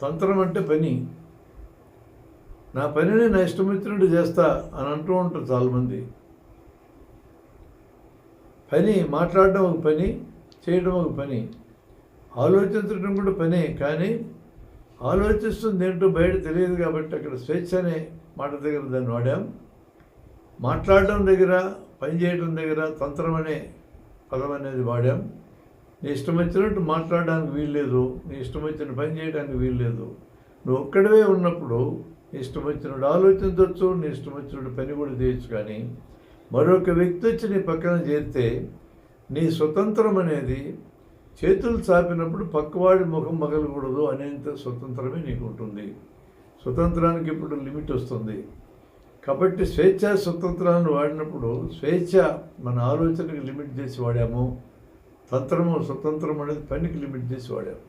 తంత్రం అంటే పని. నా పనిని నా ఇష్టం వచ్చినట్టు చేస్తా అని అంటూ ఉంటారు చాలామంది. పని మాట్లాడడం ఒక పని, చేయడం ఒక పని, ఆలోచించడం కూడా పనే. కానీ ఆలోచిస్తుంది ఏంటో బయట తెలియదు కాబట్టి అక్కడ స్వేచ్ఛ అనే మాట దగ్గర దాన్ని వాడాం. మాట్లాడడం దగ్గర, పని చేయడం దగ్గర తంత్రం అనే పదం అనేది వాడాం. నీ ఇష్టం వచ్చినట్టు మాట్లాడడానికి వీల్లేదు, నీ ఇష్టం వచ్చిన పని చేయడానికి వీల్లేదు. నువ్వు ఒక్కడవే ఉన్నప్పుడు నీ ఇష్టం వచ్చినట్టు ఆలోచించవచ్చు, నీ ఇష్టం వచ్చినట్టు పని కూడా చేయొచ్చు. కానీ మరొక వ్యక్తి వచ్చి నీ పక్కన చేరితే నీ స్వతంత్రం అనేది చేతులు చాపినప్పుడు పక్కవాడి ముఖం మగలకూడదు అనేంత స్వతంత్రమే నీకు ఉంటుంది. స్వతంత్రానికి ఇప్పుడు లిమిట్ వస్తుంది. కాబట్టి స్వేచ్ఛ స్వతంత్రాన్ని వాడినప్పుడు స్వేచ్ఛ మన ఆలోచనకి లిమిట్ చేసి వాడాము, తంత్రము స్వతంత్రం అనేది పనికి లిమిట్ చేసి వాడాము.